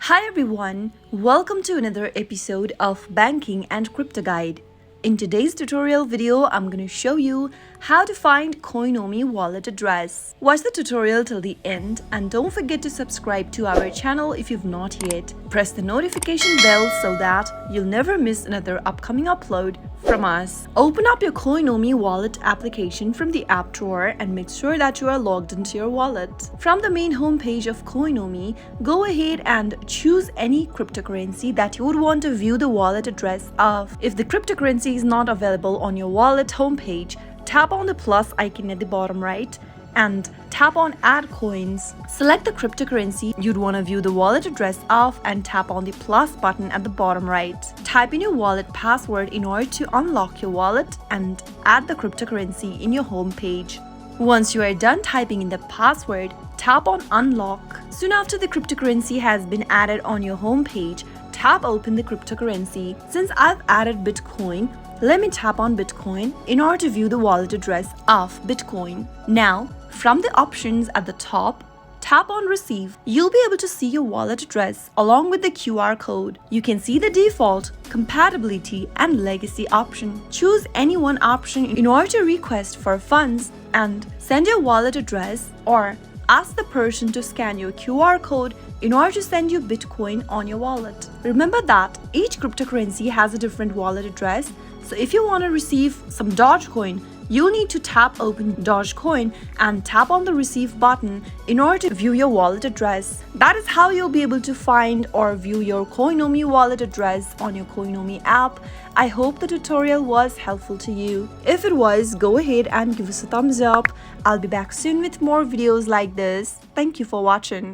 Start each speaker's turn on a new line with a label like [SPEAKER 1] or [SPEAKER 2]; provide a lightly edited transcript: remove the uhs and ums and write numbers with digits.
[SPEAKER 1] Hi everyone, welcome to another episode of Banking and Crypto Guide. In today's tutorial video, I'm going to show you how to find Coinomi wallet address. Watch the tutorial till the end and don't forget to subscribe to our channel if you've not yet. Press the notification bell so that you'll never miss another upcoming upload from us. Open up your Coinomi wallet application from the app drawer and make sure that you are logged into your wallet. From the main homepage of Coinomi, go ahead and choose any cryptocurrency that you would want to view the wallet address of. If the cryptocurrency is not available on your wallet homepage, tap on the plus icon at the bottom right and tap on Add Coins. Select the cryptocurrency you'd want to view the wallet address of and tap on the plus button at the bottom right. Type in your wallet password in order to unlock your wallet and add the cryptocurrency in your home page. Once you are done typing in the password, tap on Unlock. Soon after the cryptocurrency has been added on your home page, tap Open the cryptocurrency. Since I've added Bitcoin, let me tap on Bitcoin in order to view the wallet address of Bitcoin. Now, from the options at the top, tap on Receive. You'll be able to see your wallet address along with the QR code. You can see the default, compatibility, and legacy option. Choose any one option in order to request for funds and send your wallet address, or ask the person to scan your QR code in order to send you Bitcoin on your wallet. Remember that each cryptocurrency has a different wallet address, so if you want to receive some Dogecoin, you'll need to tap Open Dogecoin and tap on the Receive button in order to view your wallet address. That is how you'll be able to find or view your Coinomi wallet address on your Coinomi app. I hope the tutorial was helpful to you. If it was, go ahead and give us a thumbs up. I'll be back soon with more videos like this. Thank you for watching.